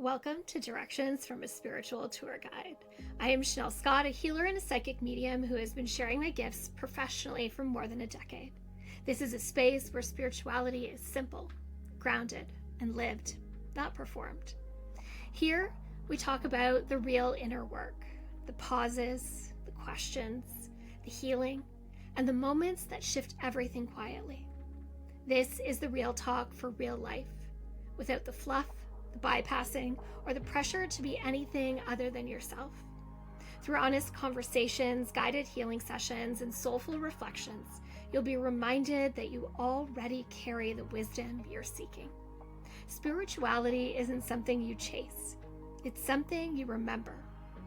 Welcome to Directions from a Spiritual Tour Guide. I am Shanel Scott, a healer and a psychic medium who has been sharing my gifts professionally for more than a decade. This is a space where spirituality is simple, grounded, and lived, not performed. Here, we talk about the real inner work, the pauses, the questions, the healing, and the moments that shift everything quietly. This is the real talk for real life, without the fluff, the bypassing, or the pressure to be anything other than yourself. Through honest conversations, guided healing sessions, and soulful reflections, you'll be reminded that you already carry the wisdom you're seeking. Spirituality isn't something you chase. It's something you remember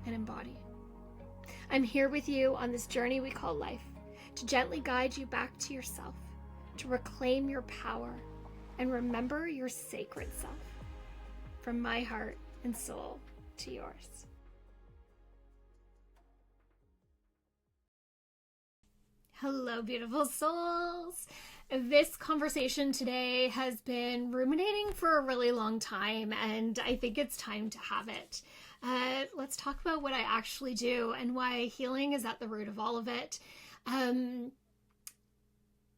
and embody. I'm here with you on this journey we call life, to gently guide you back to yourself, to reclaim your power, and remember your sacred self. From my heart and soul to yours. Hello, beautiful souls. This conversation today has been ruminating for a really long time, and I think it's time to have it. Let's talk about what I actually do and why healing is at the root of all of it.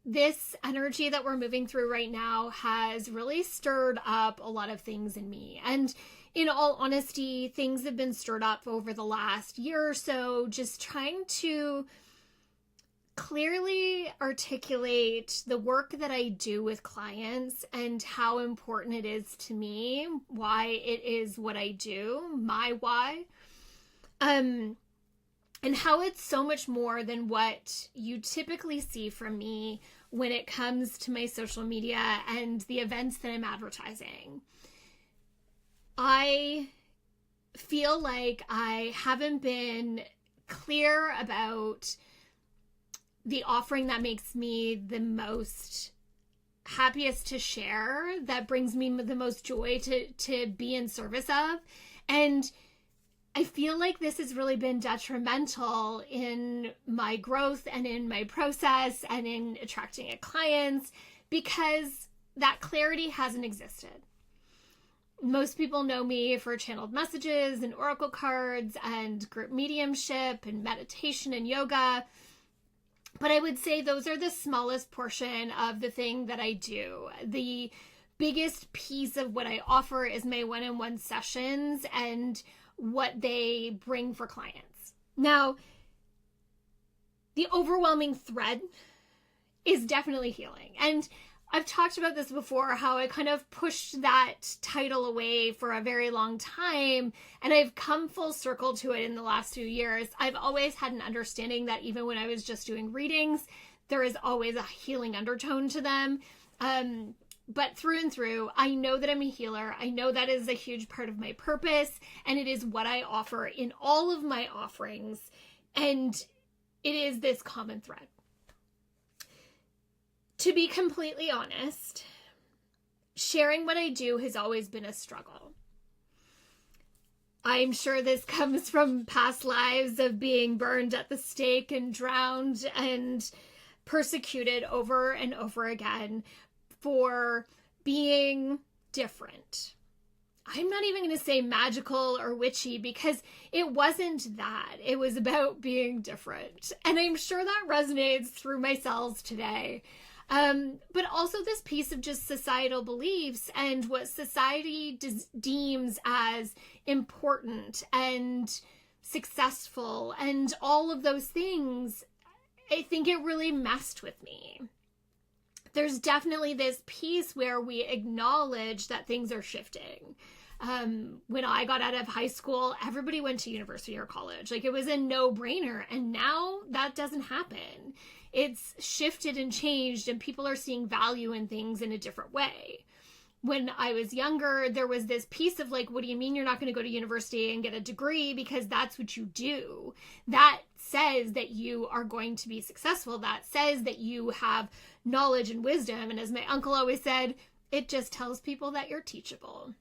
This energy that we're moving through right now has really stirred up a lot of things in me. And in all honesty, things have been stirred up over the last year or so, just trying to clearly articulate the work that I do with clients and how important it is to me, why it is what I do, my why. And how it's so much more than what you typically see from me when it comes to my social media and the events that I'm advertising. I feel like I haven't been clear about the offering that makes me the most happiest to share, that brings me the most joy to be in service of. And I feel like this has really been detrimental in my growth and in my process and in attracting clients because that clarity hasn't existed. Most people know me for channeled messages and oracle cards and group mediumship and meditation and yoga. But I would say those are the smallest portion of the thing that I do. The biggest piece of what I offer is my one-on-one sessions and what they bring for clients. Now, the overwhelming thread is definitely healing. And I've talked about this before, how I kind of pushed that title away for a very long time, and I've come full circle to it in the last few years. I've always had an understanding that even when I was just doing readings, there is always a healing undertone to them. But through and through, I know that I'm a healer. I know that is a huge part of my purpose, and it is what I offer in all of my offerings, and it is this common thread. To be completely honest, sharing what I do has always been a struggle. I'm sure this comes from past lives of being burned at the stake and drowned and persecuted over and over again for being different. I'm not even going to say magical or witchy because it wasn't that. It was about being different. And I'm sure that resonates through my cells today. But also this piece of just societal beliefs and what society deems as important and successful and all of those things, I think it really messed with me. There's definitely this piece where we acknowledge that things are shifting. When I got out of high school, everybody went to university or college. Like, it was a no-brainer. And now that doesn't happen. It's shifted and changed, and people are seeing value in things in a different way. When I was younger, there was this piece of like, what do you mean you're not going to go to university and get a degree because that's what you do? That says that you are going to be successful. That says that you have knowledge and wisdom. And as my uncle always said, it just tells people that you're teachable.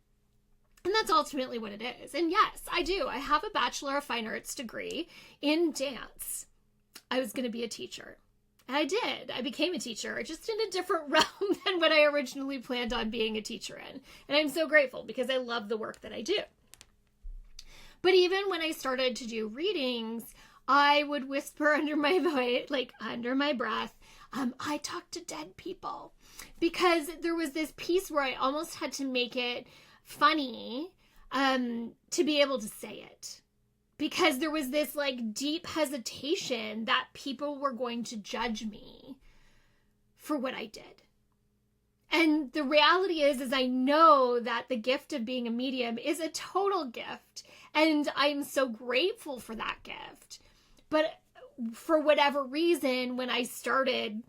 And that's ultimately what it is. And yes, I do. I have a Bachelor of Fine Arts degree in dance. I was going to be a teacher. And I did. I became a teacher, just in a different realm than what I originally planned on being a teacher in. And I'm so grateful because I love the work that I do. But even when I started to do readings, I would whisper under my voice, like under my breath, I talk to dead people. Because there was this piece where I almost had to make it funny to be able to say it. Because there was this like deep hesitation that people were going to judge me for what I did. And the reality is I know that the gift of being a medium is a total gift. And I'm so grateful for that gift. But for whatever reason, when I started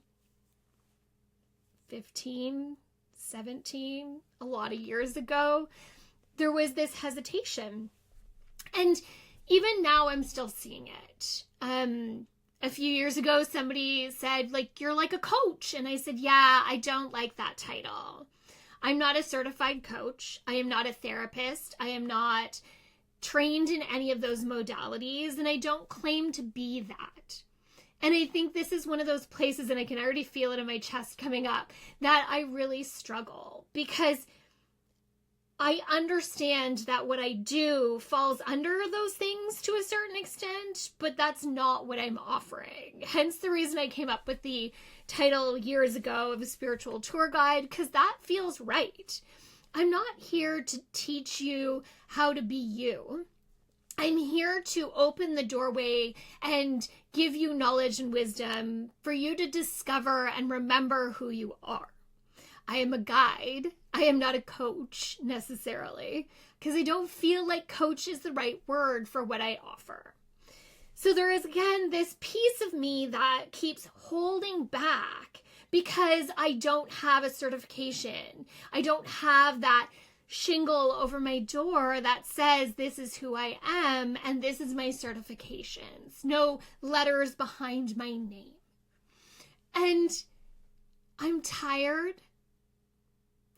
15, 17, a lot of years ago, there was this hesitation. And even now I'm still seeing it. A few years ago, somebody said, like, you're like a coach. And I said, yeah, I don't like that title. I'm not a certified coach. I am not a therapist. I am not trained in any of those modalities. And I don't claim to be that. And I think this is one of those places, and I can already feel it in my chest coming up, that I really struggle because I understand that what I do falls under those things to a certain extent, but that's not what I'm offering. Hence the reason I came up with the title years ago of a spiritual tour guide, because that feels right. I'm not here to teach you how to be you. I'm here to open the doorway and give you knowledge and wisdom for you to discover and remember who you are. I am a guide. I am not a coach necessarily, because I don't feel like coach is the right word for what I offer. So there is, again, this piece of me that keeps holding back because I don't have a certification. I don't have that shingle over my door that says this is who I am and this is my certifications. No letters behind my name. And I'm tired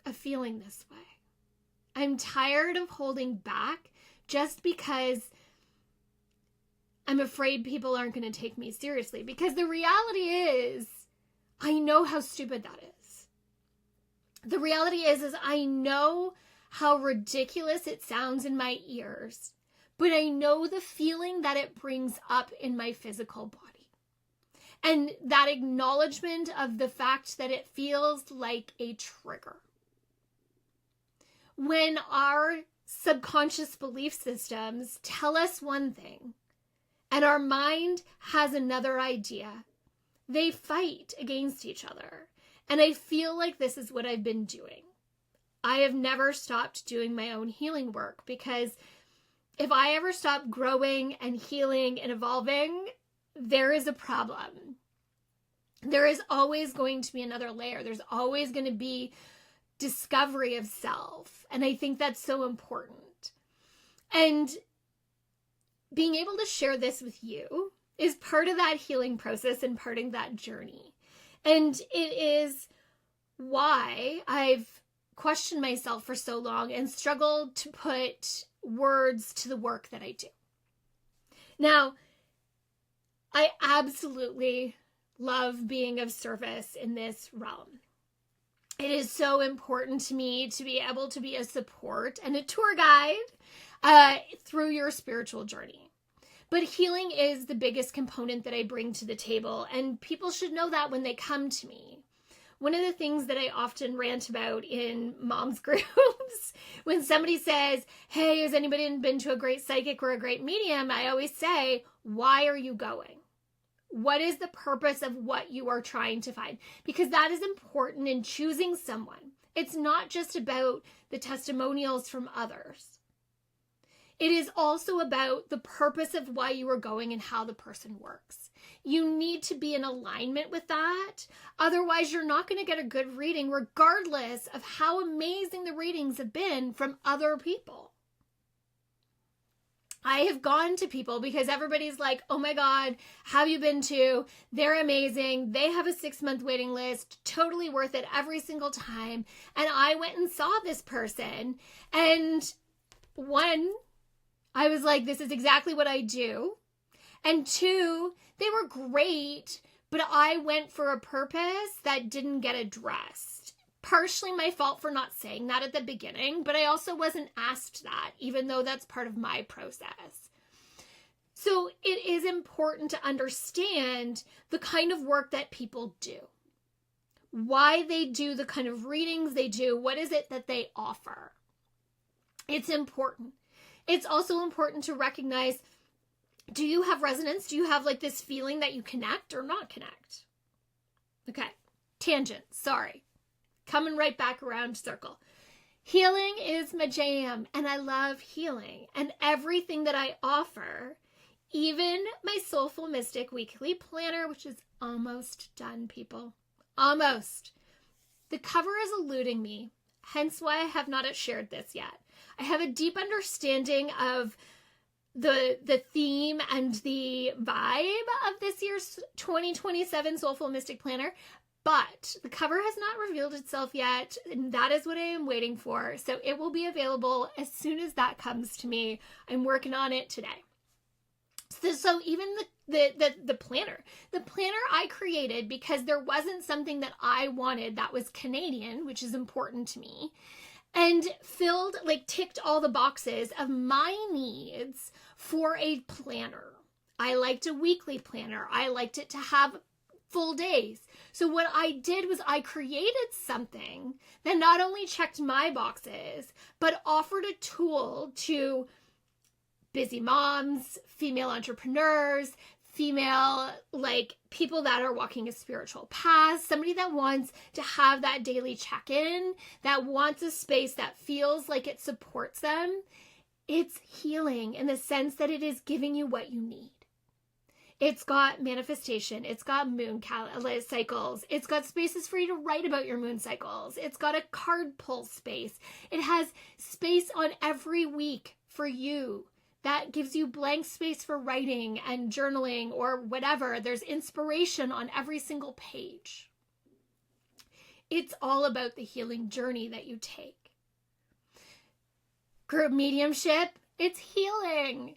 of feeling this way. I'm tired of holding back just because I'm afraid people aren't going to take me seriously. Because the reality is, I know how stupid that is. The reality is I know how ridiculous it sounds in my ears, but I know the feeling that it brings up in my physical body. And that acknowledgement of the fact that it feels like a trigger. When our subconscious belief systems tell us one thing and our mind has another idea, they fight against each other. And I feel like this is what I've been doing. I have never stopped doing my own healing work, because if I ever stop growing and healing and evolving, there is a problem. There is always going to be another layer. There's always going to be discovery of self. And I think that's so important. And being able to share this with you is part of that healing process and part of that journey. And it is why I've questioned myself for so long and struggled to put words to the work that I do. Now, I absolutely love being of service in this realm. It is so important to me to be able to be a support and a tour guide through your spiritual journey. But healing is the biggest component that I bring to the table, and people should know that when they come to me. One of the things that I often rant about in moms groups, when somebody says, hey, has anybody been to a great psychic or a great medium? I always say, why are you going? What is the purpose of what you are trying to find? Because that is important in choosing someone. It's not just about the testimonials from others. It is also about the purpose of why you are going and how the person works. You need to be in alignment with that. Otherwise, you're not going to get a good reading, regardless of how amazing the readings have been from other people. I have gone to people because everybody's like, oh my God, have you been to? They're amazing. They have a 6-month waiting list. Totally worth it every single time. And I went and saw this person. And one, I was like, this is exactly what I do. And two, they were great, but I went for a purpose that didn't get addressed. Partially my fault for not saying that at the beginning, but I also wasn't asked that, even though that's part of my process. So it is important to understand the kind of work that people do, why they do the kind of readings they do, what is it that they offer. It's important. It's also important to recognize, do you have resonance? Do you have like this feeling that you connect or not connect? Okay, tangent, sorry. Coming right back around circle. Healing is my jam, and I love healing. And everything that I offer, even my Soulful Mystic Weekly Planner, which is almost done, people. Almost. The cover is eluding me, hence why I have not shared this yet. I have a deep understanding of the theme and the vibe of this year's 2027 Soulful Mystic Planner, but the cover has not revealed itself yet, and that is what I am waiting for. So it will be available as soon as that comes to me. I'm working on it today. So even the planner I created because there wasn't something that I wanted that was Canadian, which is important to me, and ticked all the boxes of my needs for a planner. I liked a weekly planner. I liked it to have full days. So what I did was I created something that not only checked my boxes, but offered a tool to busy moms, female entrepreneurs, female people that are walking a spiritual path, somebody that wants to have that daily check-in, that wants a space that feels like it supports them. It's healing in the sense that it is giving you what you need. It's got manifestation. It's got moon cycles. It's got spaces for you to write about your moon cycles. It's got a card pull space. It has space on every week for you. That gives you blank space for writing and journaling or whatever. There's inspiration on every single page. It's all about the healing journey that you take. Group mediumship, it's healing.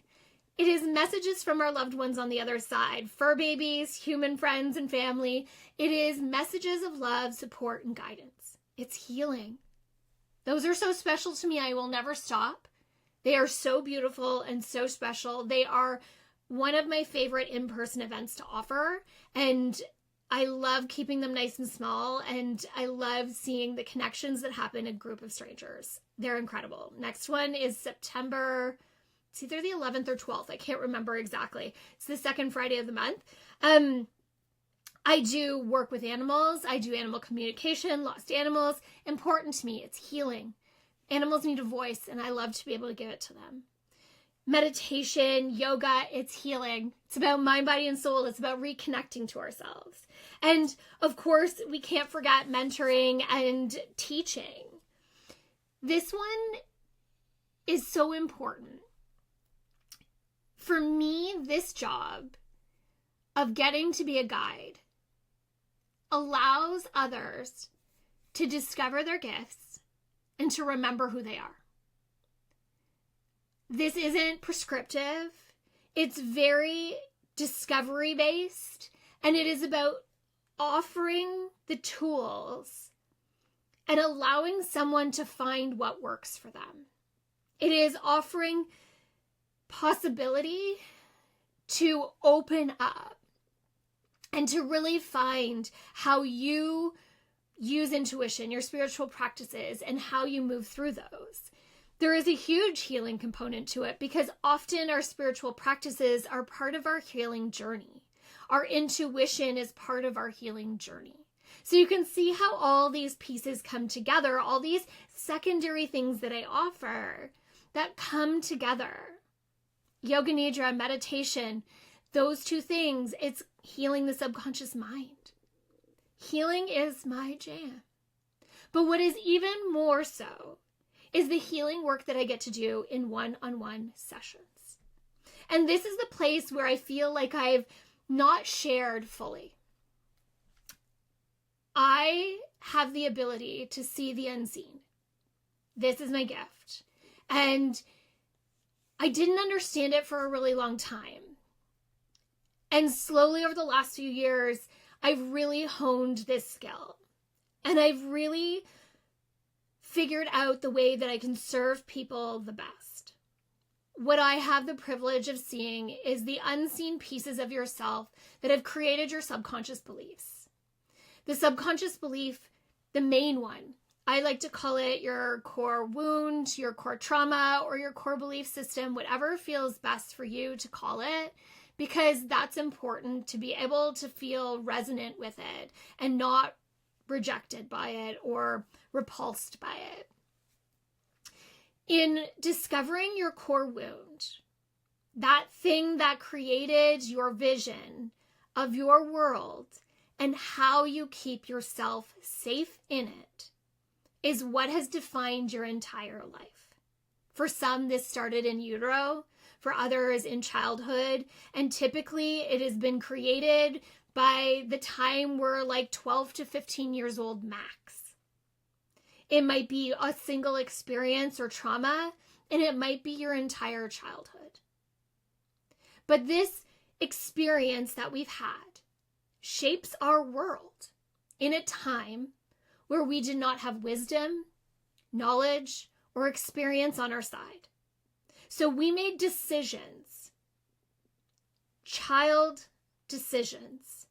It is messages from our loved ones on the other side, fur babies, human friends and family. It is messages of love, support, and guidance. It's healing. Those are so special to me. I will never stop. They are so beautiful and so special. They are one of my favorite in-person events to offer. And I love keeping them nice and small. And I love seeing the connections that happen in a group of strangers. They're incredible. Next one is September, it's either the 11th or 12th. I can't remember exactly. It's the second Friday of the month. I do work with animals. I do animal communication, lost animals. Important to me. It's healing. Animals need a voice, and I love to be able to give it to them. Meditation, yoga, it's healing. It's about mind, body, and soul. It's about reconnecting to ourselves. And, of course, we can't forget mentoring and teaching. This one is so important. For me, this job of getting to be a guide allows others to discover their gifts and to remember who they are. This isn't prescriptive. It's very discovery-based, and it is about offering the tools and allowing someone to find what works for them. It is offering possibility to open up and to really find how you use intuition, your spiritual practices, and how you move through those. There is a huge healing component to it because often our spiritual practices are part of our healing journey. Our intuition is part of our healing journey. So you can see how all these pieces come together, all these secondary things that I offer that come together. Yoga Nidra, meditation, those two things, it's healing the subconscious mind. Healing is my jam. But what is even more so is the healing work that I get to do in one-on-one sessions. And this is the place where I feel like I've not shared fully. I have the ability to see the unseen. This is my gift. And I didn't understand it for a really long time. And slowly over the last few years, I've really honed this skill, and I've really figured out the way that I can serve people the best. What I have the privilege of seeing is the unseen pieces of yourself that have created your subconscious beliefs. The subconscious belief, the main one, I like to call it your core wound, your core trauma, or your core belief system, whatever feels best for you to call it, because that's important to be able to feel resonant with it and not rejected by it or repulsed by it. In discovering your core wound, that thing that created your vision of your world and how you keep yourself safe in it is what has defined your entire life. For some, this started in utero, for others in childhood, and typically it has been created by the time we're like 12 to 15 years old max. It might be a single experience or trauma, and it might be your entire childhood. But this experience that we've had shapes our world in a time where we did not have wisdom, knowledge, or experience on our side. So we made decisions, child decisions,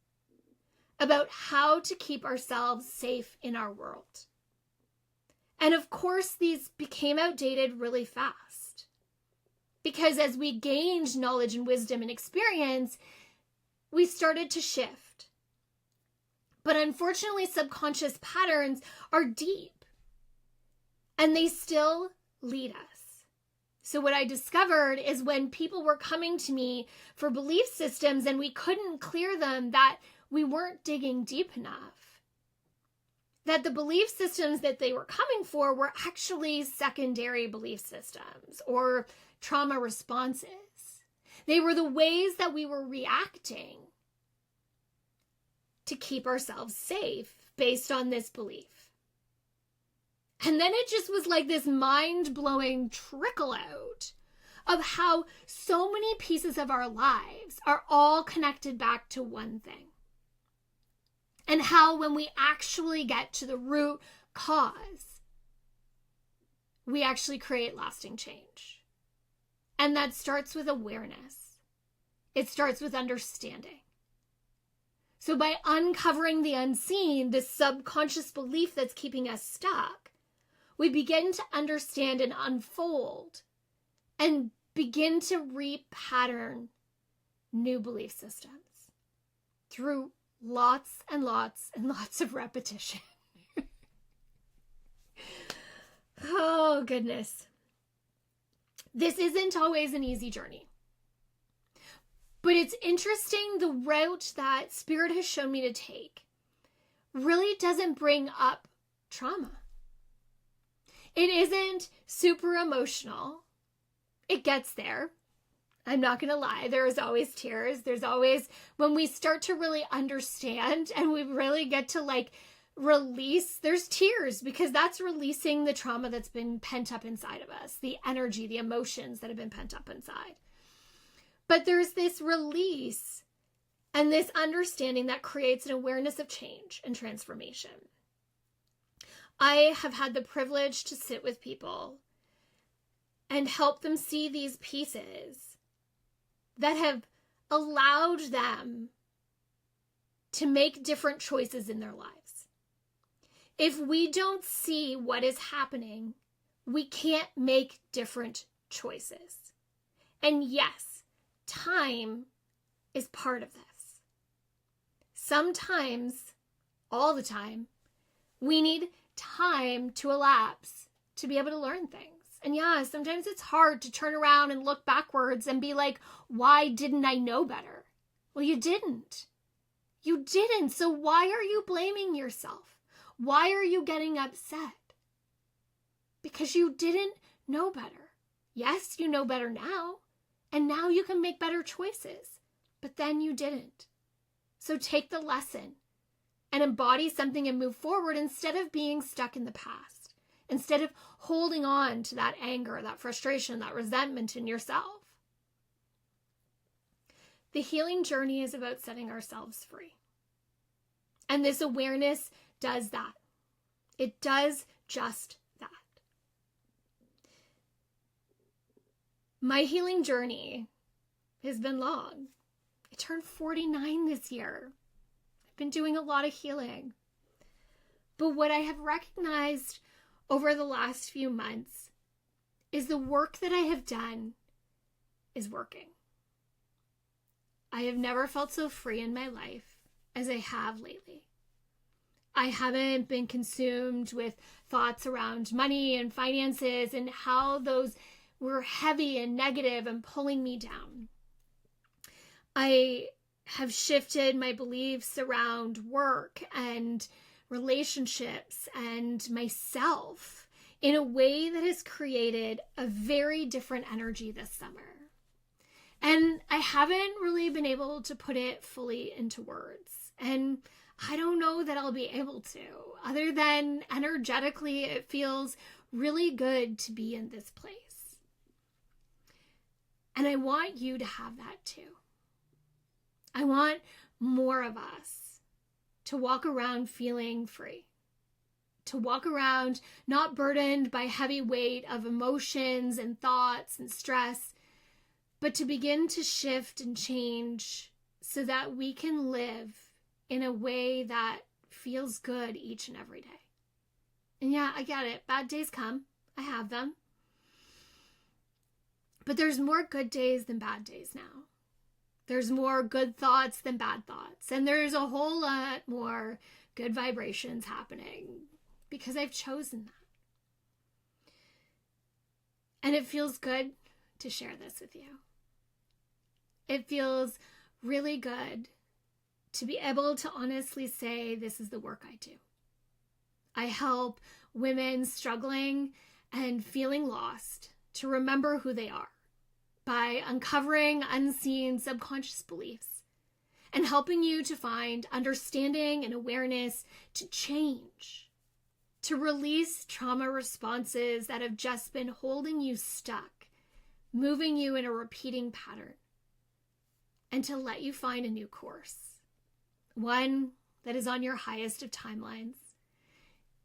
about how to keep ourselves safe in our world. And of course, these became outdated really fast. Because as we gained knowledge and wisdom and experience, we started to shift. But unfortunately, subconscious patterns are deep. And they still lead us. So what I discovered is when people were coming to me for belief systems and we couldn't clear them, that we weren't digging deep enough. That the belief systems that they were coming for were actually secondary belief systems or trauma responses. They were the ways that we were reacting to keep ourselves safe based on this belief. And then it just was like this mind-blowing trickle out of how so many pieces of our lives are all connected back to one thing. And how when we actually get to the root cause, we actually create lasting change. And that starts with awareness. It starts with understanding. So by uncovering the unseen, this subconscious belief that's keeping us stuck, we begin to understand and unfold and begin to repattern new belief systems through lots and lots and lots of repetition. Oh, goodness. This isn't always an easy journey. But it's interesting, the route that Spirit has shown me to take really doesn't bring up trauma. It isn't super emotional. It gets there. I'm not going to lie. There is always tears. There's always, when we start to really understand and we really get to release, there's tears, because that's releasing the trauma that's been pent up inside of us, the energy, the emotions that have been pent up inside. But there's this release and this understanding that creates an awareness of change and transformation. I have had the privilege to sit with people and help them see these pieces that have allowed them to make different choices in their lives. If we don't see what is happening, we can't make different choices. And yes, time is part of this. Sometimes, all the time, we need time to elapse to be able to learn things. And yeah, sometimes it's hard to turn around and look backwards and be like, why didn't I know better? Well, you didn't. You didn't. So why are you blaming yourself? Why are you getting upset? Because you didn't know better. Yes, you know better now. And now you can make better choices. But then you didn't. So take the lesson and embody something and move forward instead of being stuck in the past. Instead of holding on to that anger, that frustration, that resentment in yourself. The healing journey is about setting ourselves free. And this awareness does that. It does just that. My healing journey has been long. I turned 49 this year. I've been doing a lot of healing. But what I have recognized over the last few months is the work that I have done is working. I have never felt so free in my life as I have lately. I haven't been consumed with thoughts around money and finances and how those were heavy and negative and pulling me down. I have shifted my beliefs around work and relationships and myself in a way that has created a very different energy this summer. And I haven't really been able to put it fully into words. And I don't know that I'll be able to, other than energetically, it feels really good to be in this place. And I want you to have that too. I want more of us to walk around feeling free, to walk around not burdened by heavy weight of emotions and thoughts and stress, but to begin to shift and change so that we can live in a way that feels good each and every day. And yeah, I get it. Bad days come. I have them. But there's more good days than bad days now. There's more good thoughts than bad thoughts. And there's a whole lot more good vibrations happening because I've chosen that. And it feels good to share this with you. It feels really good to be able to honestly say, this is the work I do. I help women struggling and feeling lost to remember who they are by uncovering unseen subconscious beliefs and helping you to find understanding and awareness to change, to release trauma responses that have just been holding you stuck, moving you in a repeating pattern, and to let you find a new course, one that is on your highest of timelines,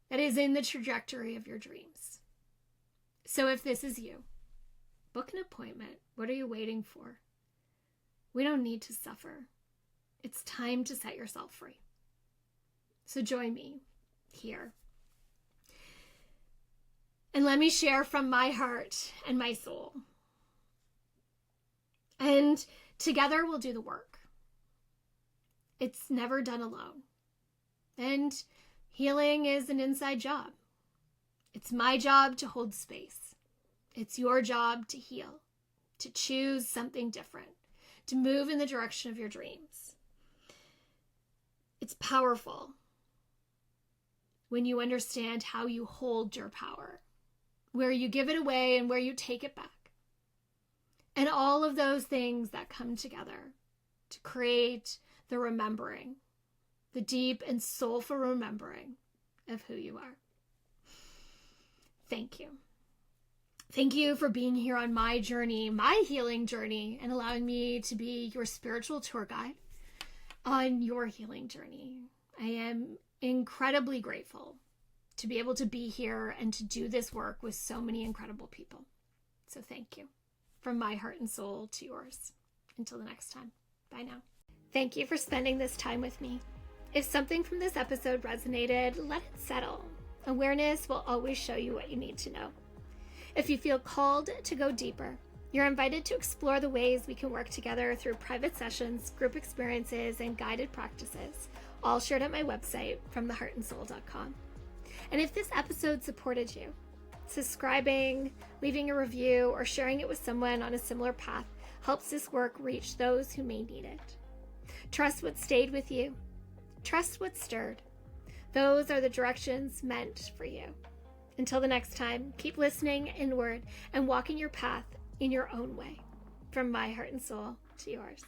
that is in the trajectory of your dreams. So if this is you, book an appointment. What are you waiting for? We don't need to suffer. It's time to set yourself free. So join me here. And let me share from my heart and my soul. And together we'll do the work. It's never done alone. And healing is an inside job. It's my job to hold space. It's your job to heal, to choose something different, to move in the direction of your dreams. It's powerful when you understand how you hold your power, where you give it away and where you take it back. And all of those things that come together to create the remembering, the deep and soulful remembering of who you are. Thank you. Thank you for being here on my journey, my healing journey, and allowing me to be your spiritual tour guide on your healing journey. I am incredibly grateful to be able to be here and to do this work with so many incredible people. So thank you. From my heart and soul to yours. Until the next time. Bye now. Thank you for spending this time with me. If something from this episode resonated, let it settle. Awareness will always show you what you need to know. If you feel called to go deeper, you're invited to explore the ways we can work together through private sessions, group experiences, and guided practices, all shared at my website, fromtheheartandsoul.com. And if this episode supported you, subscribing, leaving a review, or sharing it with someone on a similar path helps this work reach those who may need it. Trust what stayed with you. Trust what stirred. Those are the directions meant for you. Until the next time, keep listening inward and walking your path in your own way. From my heart and soul to yours.